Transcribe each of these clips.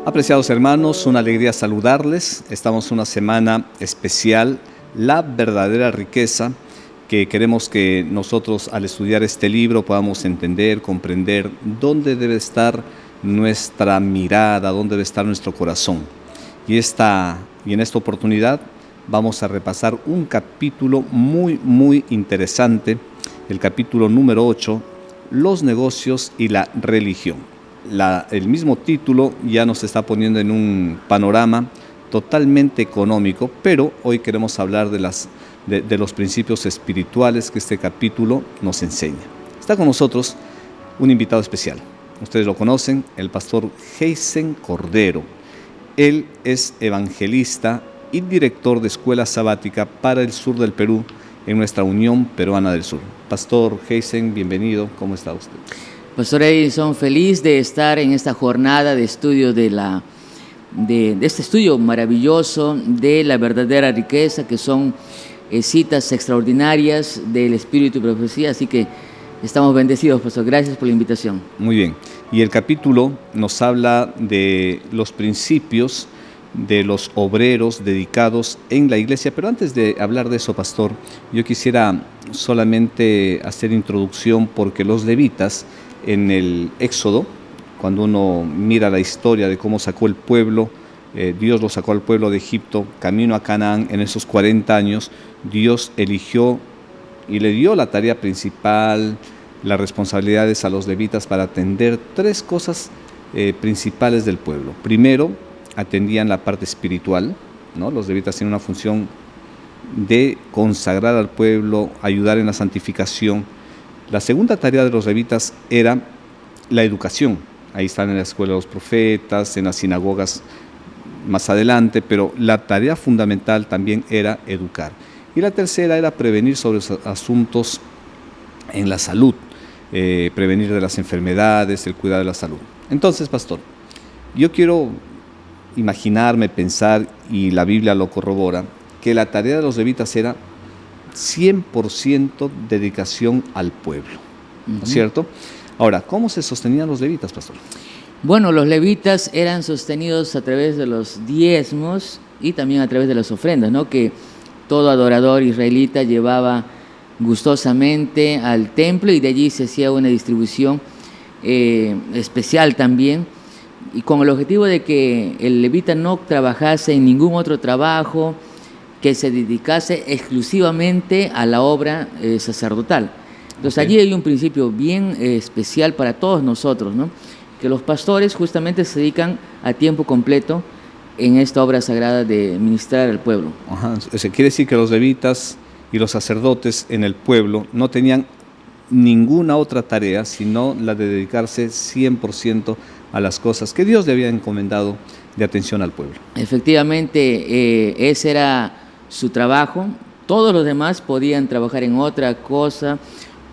Apreciados hermanos, una alegría saludarles. Estamos en una semana especial, la verdadera riqueza, que queremos que nosotros al estudiar este libro podamos entender, comprender dónde debe estar nuestra mirada, dónde debe estar nuestro corazón. Y en esta oportunidad vamos a repasar un capítulo muy interesante, el capítulo número 8, los negocios y la religión. El mismo título ya nos está poniendo en un panorama totalmente económico, pero hoy queremos hablar de los principios espirituales que este capítulo nos enseña. Está con nosotros un invitado especial. Ustedes lo conocen, el pastor Heisen Cordero. Él es evangelista y director de escuela sabática para el sur del Perú en nuestra Unión Peruana del Sur. Pastor Heisen, bienvenido. ¿Cómo está usted? Pastor Edison, feliz de estar en esta jornada de estudio de este estudio maravilloso de la verdadera riqueza, que son citas extraordinarias del Espíritu y Profecía. Así que estamos bendecidos, Pastor. Gracias por la invitación. Muy bien. Y el capítulo nos habla de los principios de los obreros dedicados en la iglesia. Pero antes de hablar de eso, Pastor, yo quisiera solamente hacer introducción, porque los levitas en el Éxodo, cuando uno mira la historia de cómo sacó el pueblo, Dios lo sacó al pueblo de Egipto, camino a Canaán, en esos 40 años, Dios eligió y le dio la tarea principal, las responsabilidades a los levitas para atender tres cosas principales del pueblo. Primero, atendían la parte espiritual, ¿no? Los levitas tienen una función de consagrar al pueblo, ayudar en la santificación. La segunda tarea de los levitas era la educación. Ahí están en la escuela de los profetas, en las sinagogas más adelante, pero la tarea fundamental también era educar. Y la tercera era prevenir sobre los asuntos en la salud, prevenir de las enfermedades, el cuidado de la salud. Entonces, pastor, yo quiero imaginarme, pensar, y la Biblia lo corrobora, que la tarea de los levitas era 100% dedicación al pueblo, ¿no es cierto? Ahora, ¿cómo se sostenían los levitas, pastor? Bueno, los levitas eran sostenidos a través de los diezmos y también a través de las ofrendas, ¿no? Que todo adorador israelita llevaba gustosamente al templo, y de allí se hacía una distribución especial también, y con el objetivo de que el levita no trabajase en ningún otro trabajo, que se dedicase exclusivamente a la obra sacerdotal. Entonces, allí hay un principio bien especial para todos nosotros, ¿no? Que los pastores justamente se dedican a tiempo completo en esta obra sagrada de ministrar al pueblo. Eso quiere decir que los levitas y los sacerdotes en el pueblo no tenían ninguna otra tarea sino la de dedicarse 100% a las cosas que Dios le había encomendado de atención al pueblo. Efectivamente, ese era su trabajo. Todos los demás podían trabajar en otra cosa,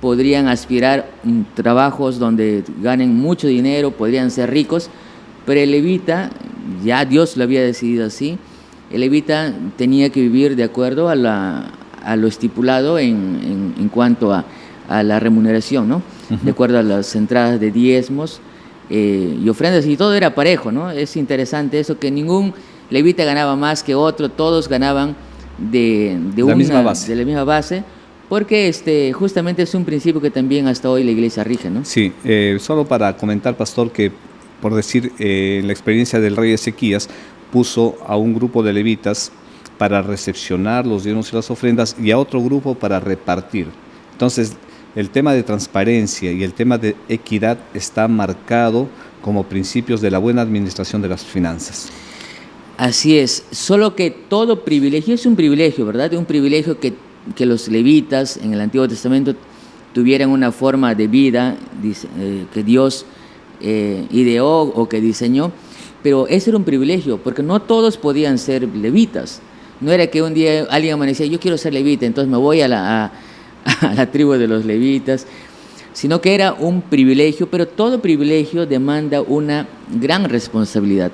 podrían aspirar a trabajos donde ganen mucho dinero, podrían ser ricos, pero el levita, ya Dios lo había decidido así, el levita tenía que vivir de acuerdo a lo estipulado en cuanto a la remuneración, ¿no? De acuerdo a las entradas de diezmos y ofrendas, y todo era parejo, ¿no? Es interesante eso, que ningún levita ganaba más que otro, todos ganaban de la misma base, porque justamente es un principio que también hasta hoy la iglesia rige, ¿no? Sí, solo para comentar, pastor, que por decir, la experiencia del rey Ezequías puso a un grupo de levitas para recepcionar los diezmos y las ofrendas, y a otro grupo para repartir. Entonces, el tema de transparencia y el tema de equidad está marcado como principios de la buena administración de las finanzas. Así es, solo que todo privilegio es un privilegio, ¿verdad? Un privilegio que los levitas en el Antiguo Testamento tuvieran una forma de vida que Dios ideó o que diseñó, pero ese era un privilegio, porque no todos podían ser levitas. No era que un día alguien amanecía, yo quiero ser levita, entonces me voy a la tribu de los levitas, sino que era un privilegio, pero todo privilegio demanda una gran responsabilidad.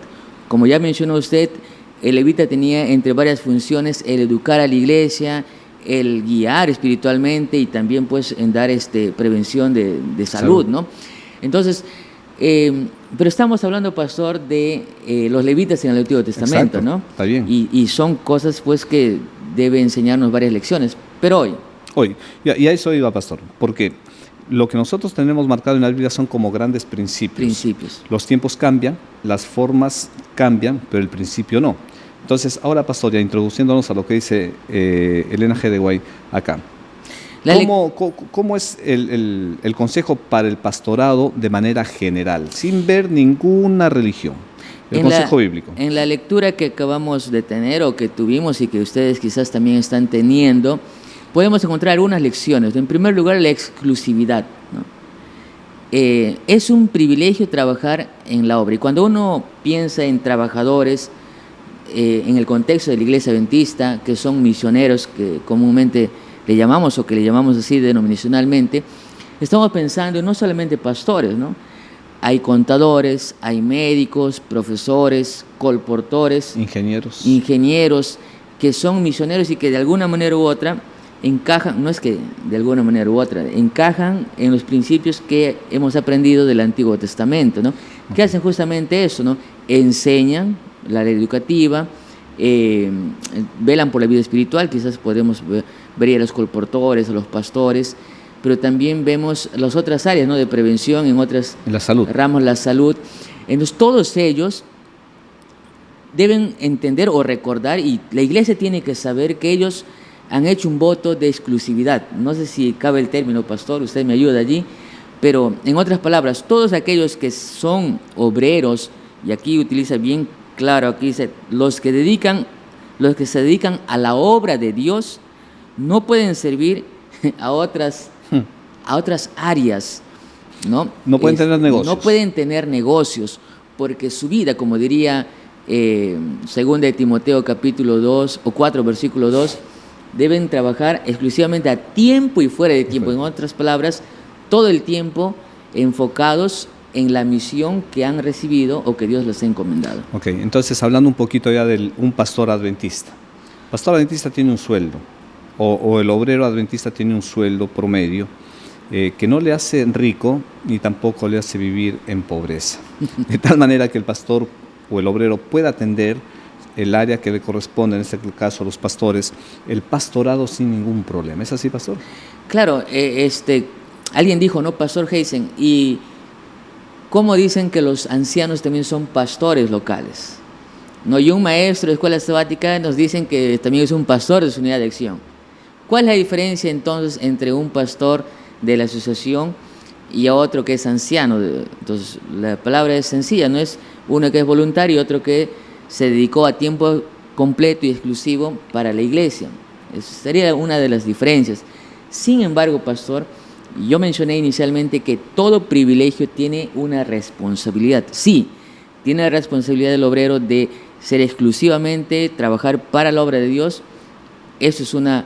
Como ya mencionó usted, el levita tenía entre varias funciones el educar a la iglesia, el guiar espiritualmente y también pues en dar prevención de salud, ¿no? Entonces, Pero estamos hablando, pastor, de los levitas en el Antiguo Testamento, Exacto, ¿no? está bien. Y son cosas, pues, que debe enseñarnos varias lecciones. Pero Hoy, y a eso iba, pastor, porque lo que nosotros tenemos marcado en la Biblia son como grandes principios. Los tiempos cambian, las formas cambian, pero el principio no. Entonces, ahora, pastor, ya introduciéndonos a lo que dice Elena G. de Guay acá. ¿Cómo es el consejo para el pastorado de manera general, sin ver ninguna religión? El consejo bíblico. En la lectura que acabamos de tener o que tuvimos y que ustedes quizás también están teniendo, podemos encontrar algunas lecciones. En primer lugar, la exclusividad, ¿no? Es un privilegio trabajar en la obra. Y cuando uno piensa en trabajadores, en el contexto de la Iglesia Adventista, que son misioneros, que comúnmente le llamamos o que le llamamos así denominacionalmente, estamos pensando no solamente pastores, ¿no? Hay contadores, hay médicos, profesores, colportores, ingenieros que son misioneros y que de alguna manera u otra encajan, no es que de alguna manera u otra, encajan en los principios que hemos aprendido del Antiguo Testamento, ¿no? Que hacen justamente eso, ¿no? Enseñan la ley educativa, velan por la vida espiritual, quizás podemos ver a los colportores, a los pastores, pero también vemos las otras áreas, ¿no? De prevención, en otras ramos, la salud. Entonces todos ellos deben entender o recordar, y la iglesia tiene que saber que ellos han hecho un voto de exclusividad. No sé si cabe el término, pastor, usted me ayuda allí, pero en otras palabras, todos aquellos que son obreros, y aquí utiliza bien claro, aquí dice, los que se dedican a la obra de Dios no pueden servir a otras áreas, ¿no? No pueden tener negocios. No pueden tener negocios, porque su vida, como diría 2 de Timoteo capítulo 2 o 4 versículo 2, deben trabajar exclusivamente a tiempo y fuera de tiempo. En otras palabras, todo el tiempo enfocados en la misión que han recibido o que Dios les ha encomendado. Ok, entonces hablando un poquito ya de un pastor adventista. El pastor adventista tiene un sueldo, o el obrero adventista tiene un sueldo promedio que no le hace rico ni tampoco le hace vivir en pobreza. De tal manera que el pastor o el obrero pueda atender el área que le corresponde, en este caso a los pastores, el pastorado sin ningún problema. ¿Es así, pastor? Claro, alguien dijo, ¿no, pastor Heisen? Y ¿cómo dicen que los ancianos también son pastores locales? ¿No? Y un maestro de escuela sabática nos dicen que también es un pastor de su unidad de acción. ¿Cuál es la diferencia entonces entre un pastor de la asociación y a otro que es anciano? Entonces la palabra es sencilla, no es uno que es voluntario y otro que se dedicó a tiempo completo y exclusivo para la iglesia. Esa sería una de las diferencias. Sin embargo, pastor, yo mencioné inicialmente que todo privilegio tiene una responsabilidad. Sí, tiene la responsabilidad del obrero de ser exclusivamente, trabajar para la obra de Dios. Eso es una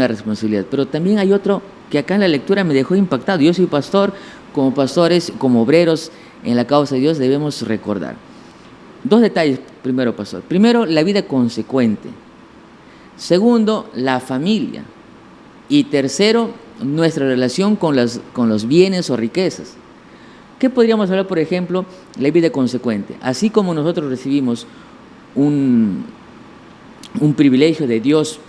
responsabilidad. Pero también hay otro que acá en la lectura me dejó impactado. Yo soy pastor, como pastores, como obreros en la causa de Dios debemos recordar. 2 detalles primero, pastor. Primero, la vida consecuente. Segundo, la familia. Y tercero, nuestra relación con los bienes o riquezas. ¿Qué podríamos hablar, por ejemplo, la vida consecuente? Así como nosotros recibimos un privilegio de Dios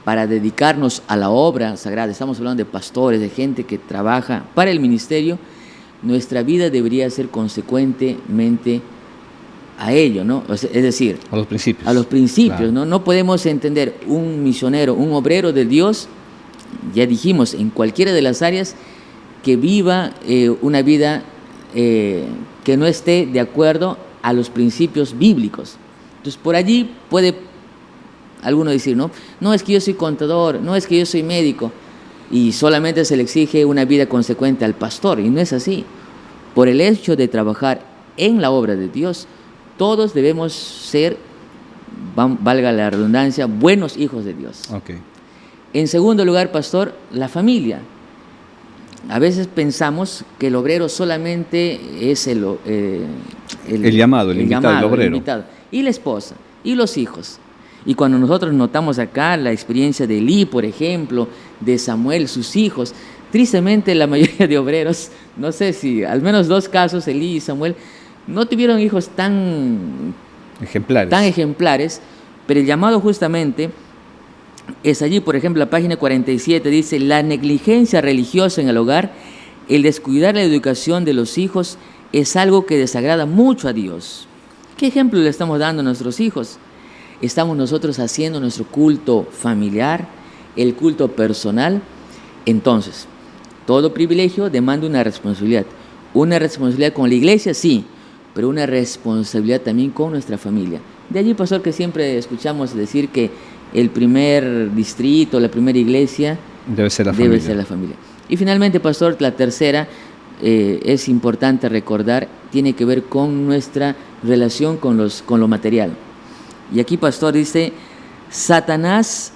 para dedicarnos a la obra sagrada, estamos hablando de pastores, de gente que trabaja para el ministerio, nuestra vida debería ser consecuentemente a ello, ¿no? Es decir, a los principios. A los principios, claro. ¿no? No podemos entender un misionero, un obrero de Dios, ya dijimos, en cualquiera de las áreas, que viva una vida que no esté de acuerdo a los principios bíblicos. Entonces, por allí puede alguno decir, no es que yo soy contador, no es que yo soy médico, y solamente se le exige una vida consecuente al pastor, y no es así. Por el hecho de trabajar en la obra de Dios, todos debemos ser, valga la redundancia, buenos hijos de Dios. Okay. En segundo lugar, pastor, la familia. A veces pensamos que el obrero solamente es el llamado, el invitado, el obrero. El invitado. Y la esposa, y los hijos. Y cuando nosotros notamos acá la experiencia de Elí, por ejemplo, de Samuel, sus hijos, tristemente la mayoría de obreros, no sé si, al menos 2 casos, Elí y Samuel, no tuvieron hijos tan ejemplares, pero el llamado justamente es allí. Por ejemplo, la página 47 dice: la negligencia religiosa en el hogar, el descuidar la educación de los hijos, es algo que desagrada mucho a Dios. ¿Qué ejemplo le estamos dando a nuestros hijos? ¿Estamos nosotros haciendo nuestro culto familiar, el culto personal? Entonces, todo privilegio demanda una responsabilidad. Una responsabilidad con la iglesia, sí, pero una responsabilidad también con nuestra familia. De allí, pastor, que siempre escuchamos decir que el primer distrito, la primera iglesia debe ser la familia. Y finalmente, pastor, la tercera, es importante recordar, tiene que ver con nuestra relación con lo material. Y aquí, pastor, dice: Satanás,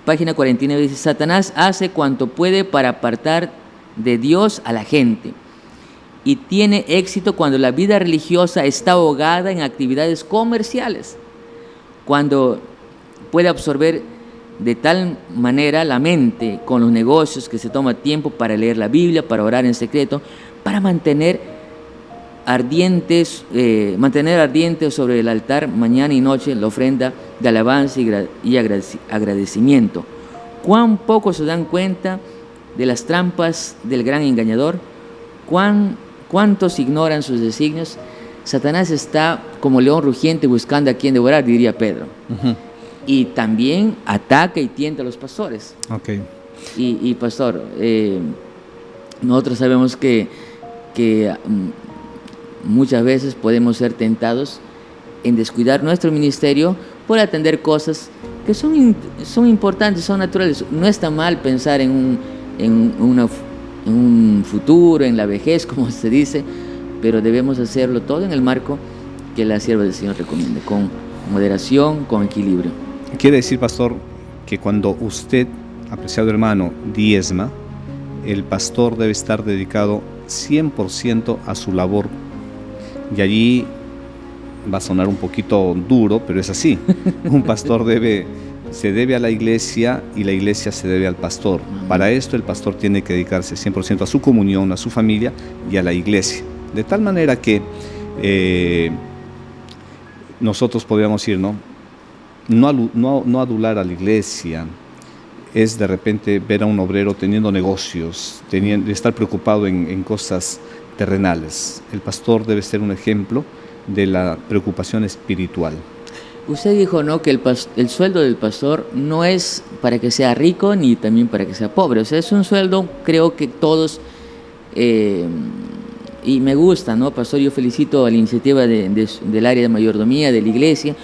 página 49, dice: Satanás hace cuanto puede para apartar de Dios a la gente, y tiene éxito cuando la vida religiosa está ahogada en actividades comerciales, cuando puede absorber de tal manera la mente con los negocios que se toma tiempo para leer la Biblia, para orar en secreto, para mantener ardiente sobre el altar mañana y noche la ofrenda de alabanza y agradecimiento. ¿Cuán pocos se dan cuenta de las trampas del gran engañador? ¿Cuántos ignoran sus designios? Satanás está como león rugiente buscando a quien devorar, diría Pedro. Uh-huh. Y también ataca y tienta a los pastores. Okay. Y pastor, nosotros sabemos que muchas veces podemos ser tentados en descuidar nuestro ministerio por atender cosas que son importantes, son naturales. No está mal pensar en un futuro, en la vejez, como se dice, pero debemos hacerlo todo en el marco que la sierva del Señor recomienda, con moderación, con equilibrio. Quiere decir, pastor, que cuando usted, apreciado hermano, diezma, el pastor debe estar dedicado 100% a su labor. Y allí va a sonar un poquito duro, pero es así. Un pastor se debe a la iglesia y la iglesia se debe al pastor. Para esto el pastor tiene que dedicarse 100% a su comunión, a su familia y a la iglesia. De tal manera que nosotros podríamos ir, no adular a la iglesia es de repente ver a un obrero teniendo negocios, estar preocupado en cosas terrenales. El pastor debe ser un ejemplo de la preocupación espiritual. Usted dijo, ¿no?, que el sueldo del pastor no es para que sea rico ni también para que sea pobre. O sea, es un sueldo, creo que todos, y me gusta, ¿no, pastor? Yo felicito a la iniciativa del área de mayordomía de la iglesia,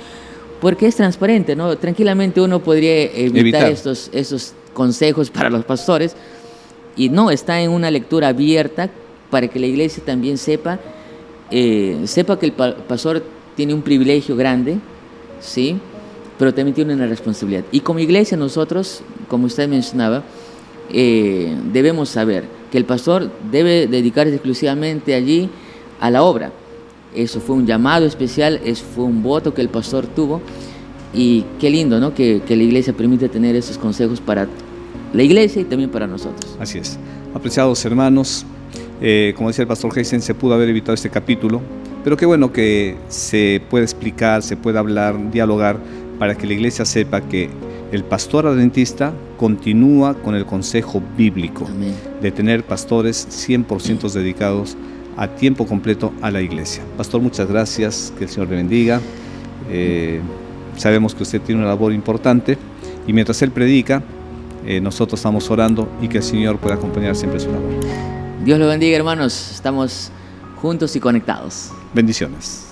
porque es transparente, ¿no? Tranquilamente uno podría evitar estos consejos para los pastores, y no, está en una lectura abierta para que la iglesia también sepa que el pastor tiene un privilegio grande, ¿sí?, pero también tiene una responsabilidad. Y como iglesia nosotros, como usted mencionaba, debemos saber que el pastor debe dedicarse exclusivamente allí a la obra. Eso fue un llamado especial, eso fue un voto que el pastor tuvo, y qué lindo, ¿no?, que la iglesia permite tener esos consejos para la iglesia y también para nosotros. Así es. Apreciados hermanos, como decía el pastor Heisen, se pudo haber evitado este capítulo, pero qué bueno que se puede explicar, se puede hablar, dialogar, para que la iglesia sepa que el pastor adventista continúa con el consejo bíblico. Amén. De tener pastores 100% dedicados a tiempo completo a la iglesia. Pastor, muchas gracias, que el Señor le bendiga. Sabemos que usted tiene una labor importante, y mientras él predica, nosotros estamos orando, y que el Señor pueda acompañar siempre su labor. Dios lo bendiga, hermanos. Estamos juntos y conectados. Bendiciones.